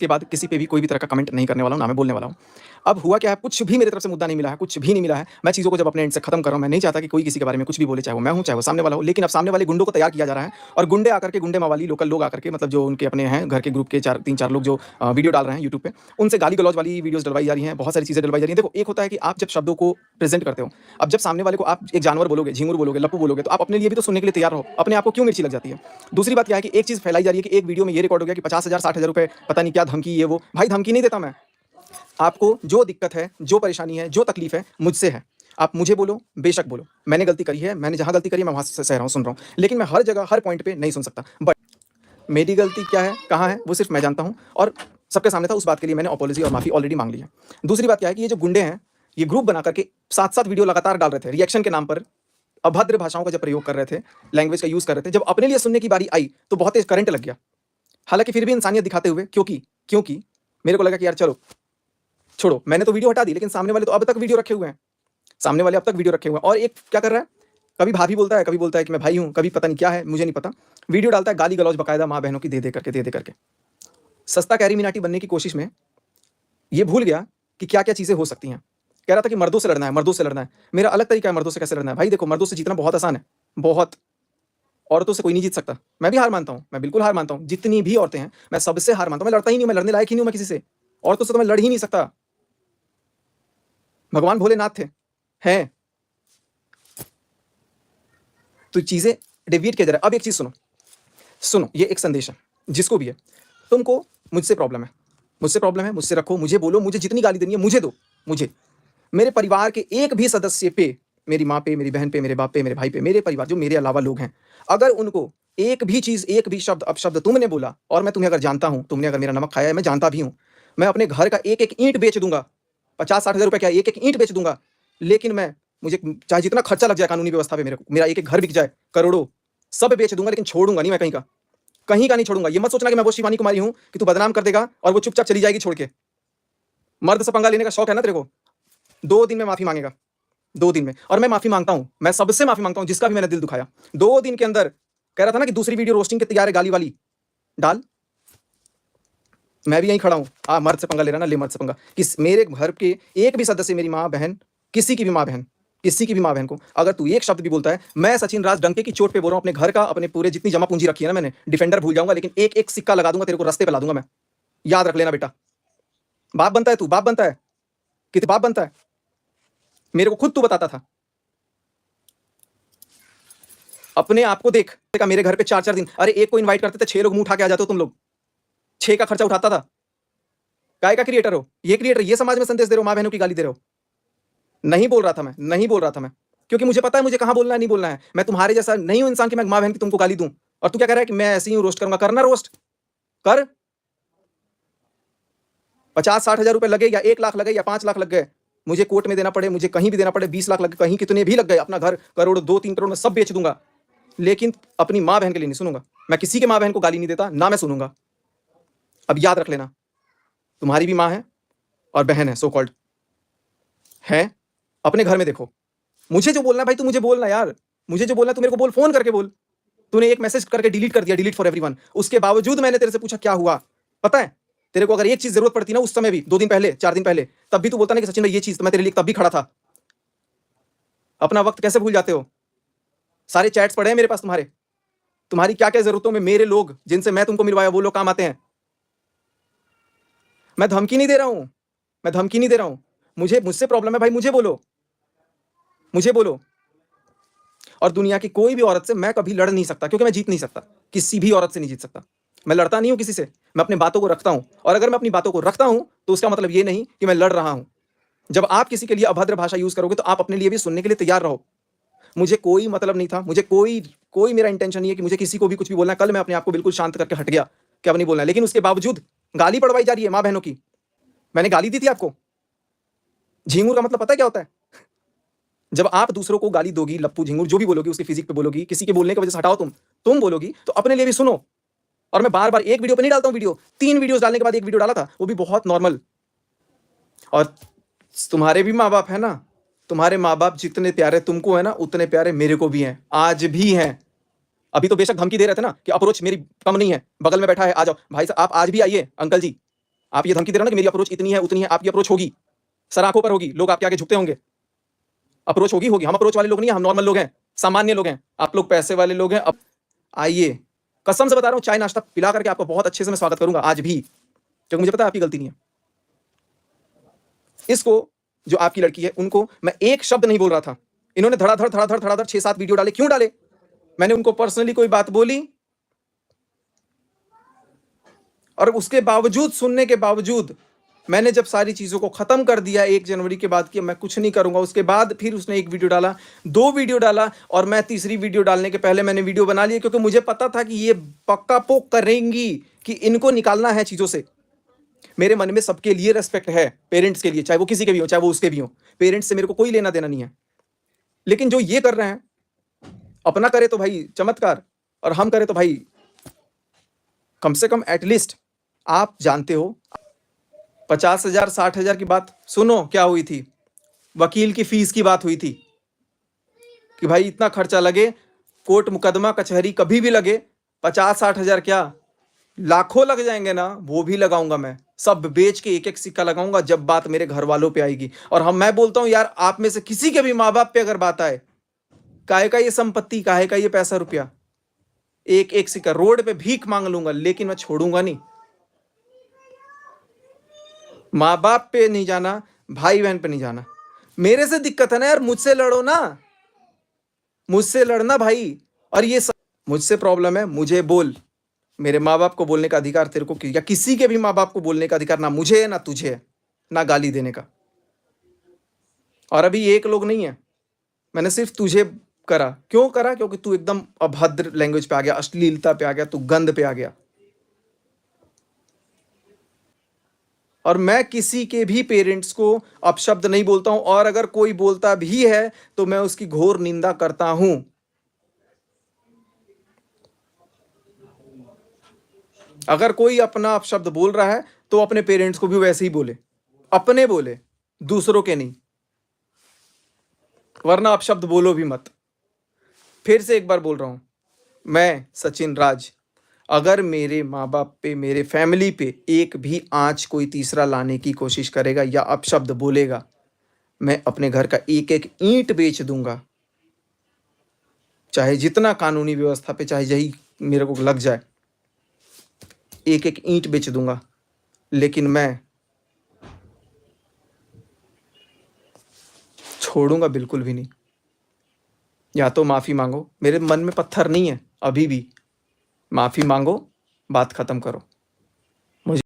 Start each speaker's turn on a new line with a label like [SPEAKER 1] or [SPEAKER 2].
[SPEAKER 1] के बाद किसी पे भी कोई भी तरह का कमेंट नहीं करने वाला हूँ, ना मैं बोलने वाला हूँ। अब हुआ क्या है, कुछ भी मेरी तरफ से मुद्दा नहीं मिला है, कुछ भी नहीं मिला है। मैं चीज़ों को जब अपने एंड से खत्म कर रहा हूँ, मैं नहीं चाहता कि कोई किसी के बारे में कुछ भी बोले, चाहे वो मैं हूँ, चाहे वो सामने वाला हो। लेकिन अब सामने वाले गुंडों को तैयार किया जा रहा है और गुंडे आकर के, गुंडे मवाली लोकल लोग आकर के, मतलब जो उनके अपने हैं, घर के ग्रुप के 3-4 लोग जो वीडियो डाल रहे हैं यूट्यूब पे, उनसे गाली-गलौज वाली वीडियोज़ डलवाई जा रही हैं, बहुत सारी चीज़ें डलवाई जा रही हैं। देखो, एक होता है कि आप जब शब्दों को प्रेज़ेंट करते हो, अब जब सामने वाले को आप एक जानवर बोलोगे, झिंगुर बोलोगे, लप्पू बोलोगे, तो आप अपने लिए भी तो सुनने के लिए तैयार रहो। अपने आप को क्यों मिर्ची लग जाती है? दूसरी बात क्या है कि एक चीज़ फैलाई जा रही है कि एक वीडियो में ये रिकॉर्ड हो गया कि 50,000 60,000 रुपए, पता नहीं क्या धमकी, ये वो। भाई, धमकी नहीं देता मैं। आपको जो दिक्कत है, जो परेशानी है, जो तकलीफ है, मुझसे है। आप मुझे बोलो, बेशक बोलो। मैंने गलती करी है, मैंने जहाँ गलती करी है, मैं वहाँ से सह रहा हूँ, सुन रहा हूँ। लेकिन मैं हर जगह, हर पॉइंट पे नहीं सुन सकता। बट मेरी गलती क्या है, कहाँ है, वो सिर्फ़ मैं जानता हूँ और सबके सामने था, उस बात के लिए मैंने अपोलॉजी और माफ़ी ऑलरेडी माँग ली है। दूसरी बात क्या है कि ये जो गुंडे हैं, ये ग्रुप बना कर के 7-7 वीडियो लगातार डाल रहे थे, रिएक्शन के नाम पर अभद्र भाषाओं का जब प्रयोग कर रहे थे, लैंग्वेज का यूज़ कर रहे थे, जब अपने लिए सुनने की बारी आई, तो बहुत तेज़ करंट लग गया। हालाँकि फिर भी इंसानियत दिखाते हुए, क्योंकि मेरे को लगा कि यार चलो, छोड़ो, मैंने तो वीडियो हटा दी, लेकिन सामने वाले तो अब तक वीडियो रखे हुए हैं। सामने वाले अब तक वीडियो रखे हुए हैं और एक क्या कर रहा है, कभी भाभी बोलता है, कभी बोलता है कि मैं भाई हूँ, कभी पता नहीं क्या है, मुझे नहीं पता। वीडियो डालता है गाली-गलौज बाकायदा माँ-बहनों की दे-दे करके। सस्ता कैरी-मिनाटी बनने की कोशिश में ये भूल गया कि क्या-क्या चीज़ें हो सकती हैं। कह रहा था कि मर्दों से लड़ना है, मर्दों से लड़ना है। मेरा अलग तरीका है मर्दों से कैसे लड़ना है। भाई देखो, मर्दों से जीतना बहुत आसान है, बहुत। औरतों से कोई नहीं जीत सकता। मैं भी हार मानता हूँ, मैं बिल्कुल हार मानता हूँ। जितनी भी औरतें हैं, मैं सबसे हार मानता हूँ। मैं लड़ता ही नहीं हूँ, मैं लड़ने लायक ही नहीं हूँ मैं किसी से। औरतों से तो मैं लड़ ही नहीं सकता। भगवान भोलेनाथ थे, हैं। तो चीज़ें डेविएट किया जा रहा है। अब एक चीज़ सुनो, सुनो, ये एक संदेश है, जिसको भी है। तुमको मुझसे प्रॉब्लम है, मुझसे रखो, मुझे बोलो, मुझे जितनी गाली देनी है मुझे दो, मुझे। मेरे परिवार के एक भी सदस्य पे, मेरी माँ पे, मेरी बहन पे, मेरे बाप पे, मेरे भाई पे, मेरे परिवार जो मेरे अलावा लोग हैं, अगर उनको एक भी चीज़, एक भी शब्द, अपशब्द तुमने बोला और मैं तुम्हें अगर जानता हूँ, तुमने अगर मेरा नमक खाया है, मैं जानता भी हूँ, मैं अपने घर का एक-एक ईंट बेच दूँगा। 50-60 हज़ार रुपए क्या, एक-एक ईंट बेच दूँगा। लेकिन मैं, मुझे चाहे जितना खर्चा लग जाए कानूनी व्यवस्था पे मेरे को, मेरा एक-एक घर बिक जाए, करोड़ों, सब बेच दूँगा, लेकिन छोड़ूँगा नहीं मैं कहीं का नहीं छोड़ूँगा। ये मत सोचना कि मैं वो शिवानी कुमारी हूँ कि तू बदनाम कर देगा और वो चुपचाप चली जाएगी छोड़ के। मर्द से पंगा लेने का शौक है ना तेरे को? 2 दिन में माफ़ी माँगेगा, 2 दिन में। और मैं माफ़ी माँगता हूँ, मैं सबसे माफ़ी माँगता हूँ जिसका भी मैंने दिल दुखाया। 2 दिन के अंदर कह रहा था ना कि दूसरी वीडियो रोस्टिंग की तैयार है गाली वाली, डाल। मैं भी यहीं खड़ा हूँ। मर्द से पंगा ले रहा है ना, ले मर्द से पंगा। मेरे घर के एक भी सदस्य, मेरी माँ, बहन, किसी की भी माँ, बहन, किसी की भी माँ, बहन को अगर तू एक शब्द भी बोलता है, मैं सचिन राज डंके की चोट पे बोल रहा हूँ, अपने घर का, अपने पूरे जितनी जमा पूंजी रखी है ना मैंने, डिफेंडर भूल जाऊँगा, लेकिन एक-एक सिक्का लगा दूँगा, तेरे को रास्ते पे ला दूँगा मैं। याद रख लेना बेटा। बाप बनता है तू, बाप बनता है। कितने बाप बनता है? मेरे को खुद तू बताता था। अपने आप को देख, मेरे घर पे 4-4 दिन, अरे एक को इनवाइट करते थे, 6 लोग मुँह उठा के आ जाते हो तुम लोग। 6 का खर्चा उठाता था। काय का क्रिएटर हो? ये क्रिएटर, ये समाज में संदेश दे रहे हो, माँ-बहनों की गाली दे रहे हो। नहीं बोल रहा था मैं, नहीं बोल रहा था मैं। क्योंकि मुझे पता है मुझे कहाँ बोलना है, नहीं बोलना है। मैं तुम्हारे जैसा नहीं हूँ इंसान कि मैं माँ-बहन की तुमको गाली दूँ। और तू क्या कह रहा है कि मैं ऐसे ही हूँ, रोस्ट करूँगा। करना रोस्ट, कर। 50-60 हज़ार रुपए लगे या 1 लाख लगे या 5 लाख लग गए, मुझे कोर्ट में देना पड़े, मुझे कहीं भी देना पड़े, 20 लाख लगे, कहीं कितने भी लग गए, अपना घर करोड़, 2-3 करोड़ में सब बेच दूँगा। लेकिन अपनी माँ-बहन के लिए नहीं सुनूँगा। मैं किसी के माँ-बहन को गाली नहीं देता, ना मैं सुनूँगा। अब याद रख लेना, तुम्हारी भी माँ है और बहन है, सो कॉल्ड, है। अपने घर में देखो। मुझे जो बोलना है भाई, तू मुझे बोलना यार। मुझे जो बोलना है तू मेरे को बोल, फ़ोन करके बोल। तूने एक मैसेज करके डिलीट कर दिया, डिलीट फॉर एवरीवन। उसके बावजूद मैंने तेरे से पूछा क्या हुआ? पता है? तेरे को अगर एक चीज़ ज़रूरत पड़ती ना उस समय भी, 2 दिन पहले, 4 दिन पहले, तब भी तू बोलता ना कि सचिन भाई ये चीज़, तो मैं तेरे लिए तब भी खड़ा था। अपना वक़्त कैसे भूल जाते हो? सारे चैट्स पड़े हैं मेरे पास तुम्हारे। तुम्हारी क्या-क्या ज़रूरतों में मेरे लोग, जिनसे मैं तुमको मिलवाया, वो लोग काम आते हैं। मैं धमकी नहीं दे रहा हूँ, मैं धमकी नहीं दे रहा हूँ। मुझसे प्रॉब्लम है भाई, मुझे बोलो, मुझे बोलो। और दुनिया की कोई भी औरत से मैं कभी लड़ नहीं सकता, क्योंकि मैं जीत नहीं सकता। किसी भी औरत से नहीं जीत सकता। मैं लड़ता नहीं हूँ किसी से, मैं अपनी बातों को रखता हूँ। और अगर मैं अपनी बातों को रखता हूँ, तो उसका मतलब ये नहीं कि मैं लड़ रहा हूँ। जब आप किसी के लिए अभद्र भाषा यूज़ करोगे, तो आप अपने लिए भी सुनने के लिए तैयार रहो। मुझे कोई मतलब नहीं था, मुझे कोई मेरा इंटेंशन नहीं है कि मुझे किसी को भी कुछ भी बोलना है। कल मैं अपने आप को बिल्कुल शांत करके हट गया कि अब नहीं बोलना है, लेकिन उसके बावजूद गाली पड़वाई जा रही है माँ-बहनों की। मैंने गाली दी थी आपको? झिंगुर का मतलब पता है क्या होता है? जब आप दूसरों को गाली दोगी, लप्पू, झिंगुर जो भी बोलोगी, उसकी फिजिक पे बोलोगी, किसी के बोलने की वजह से हटाओ तुम बोलोगी, तो अपने लिए भी सुनो। और मैं बार-बार एक वीडियो पे नहीं डालता हूँ वीडियो, 3 वीडियोज़ डालने के बाद 1 वीडियो डाला था, वो भी बहुत नॉर्मल। और तुम्हारे भी माँ-बाप हैं ना, तुम्हारे माँ-बाप जितने प्यारे तुमको है ना, उतने प्यारे मेरे को भी हैं, आज भी हैं। अभी तो बेशक धमकी दे रहे थे ना कि अप्रोच मेरी कम नहीं है, बगल में बैठा है, आ जाओ। भाई साहब आप आज भी आइए, अंकल जी, आप ये धमकी दे रहे हो ना कि मेरी अप्रोच इतनी है, उतनी है, आपकी अप्रोच होगी, सर आँखों पर होगी, लोग आपके आगे झुकते होंगे। अप्रोच होगी, होगी। हम अप्रोच वाले लोग नहीं हैं, हम नॉर्मल लोग हैं, सामान्य लोग हैं। आप लोग पैसे वाले लोग हैं। अब आइए, कसम से बता रहा हूँ, चाय नाश्ता पिला करके आपका बहुत अच्छे से मैं स्वागत करूँगा आज भी, क्योंकि मुझे पता है आपकी गलती नहीं है। इसको, जो आपकी लड़की है, उनको मैं एक शब्द नहीं बोल रहा था। इन्होंने धड़ाधड़ 6-7 वीडियो डाले। क्यों डाले? मैंने उनको पर्सनली कोई बात बोली और उसके बावजूद, सुनने के बावजूद, मैंने जब सारी चीज़ों को ख़त्म कर दिया 1 जनवरी के बाद कि मैं कुछ नहीं करूँगा, उसके बाद फिर उसने 1 वीडियो डाला, 2 वीडियो डाला और मैं तीसरी वीडियो डालने के पहले मैंने वीडियो बना लिया, क्योंकि मुझे पता था कि ये पक्का पोक करेंगी कि इनको निकालना है चीज़ों से। मेरे मन में सबके लिए रिस्पेक्ट है, पेरेंट्स के लिए, चाहे वो किसी के भी हो, चाहे वो उसके भी हो। पेरेंट्स से मेरे को कोई लेना देना नहीं है। लेकिन जो ये कर रहे हैं, अपना करे तो भाई चमत्कार, और हम करें तो भाई कम से कम एटलीस्ट आप जानते हो 50,000 60,000 की बात सुनो क्या हुई थी। वकील की फीस की बात हुई थी कि भाई इतना खर्चा लगे, कोर्ट मुकदमा कचहरी कभी भी लगे, 50-60,000 क्या, लाखों लग जाएंगे ना, वो भी लगाऊंगा मैं। सब बेच के एक एक सिक्का लगाऊंगा जब बात मेरे घर वालों पे आएगी। और मैं बोलता हूं यार, आप में से किसी के भी माँ बाप पे अगर बात आए, काहे का ये संपत्ति, काहे का ये पैसा रुपया, एक एक सिक्का रोड पे भीख मांग लूंगा, लेकिन मैं छोड़ूंगा नहीं। माँ बाप पे नहीं जाना, भाई बहन पे नहीं जाना। मेरे से दिक्कत है ना यार, मुझसे लड़ो ना, मुझसे लड़ना भाई। और ये मुझसे प्रॉब्लम है, मुझे बोल। मेरे माँ बाप को बोलने का अधिकार तेरे को, या किसी के भी माँ बाप को बोलने का अधिकार ना मुझे है ना तुझे है, ना गाली देने का। और अभी एक लोग नहीं है, मैंने सिर्फ तुझे करा। क्यों करा? क्योंकि तू एकदम अभद्र लैंग्वेज पे आ गया, अश्लीलता पे आ गया, तू गंद पे आ गया। और मैं किसी के भी पेरेंट्स को अपशब्द नहीं बोलता हूं, और अगर कोई बोलता भी है तो मैं उसकी घोर निंदा करता हूं। अगर कोई अपना अपशब्द बोल रहा है तो अपने पेरेंट्स को भी वैसे ही बोले, अपने बोले, दूसरों के नहीं, वरना अपशब्द बोलो भी मत। फिर से एक बार बोल रहा हूं, मैं सचिन राज, अगर मेरे माँ बाप पे, मेरे फैमिली पे एक भी आंच कोई तीसरा लाने की कोशिश करेगा या अपशब्द बोलेगा, मैं अपने घर का एक एक ईंट बेच दूंगा, चाहे जितना कानूनी व्यवस्था पे, चाहे यही मेरे को लग जाए, एक एक ईंट बेच दूंगा। लेकिन मैं छोड़ूंगा बिल्कुल भी नहीं। या तो माफ़ी मांगो, मेरे मन में पत्थर नहीं है अभी भी, माफ़ी मांगो, बात ख़त्म करो।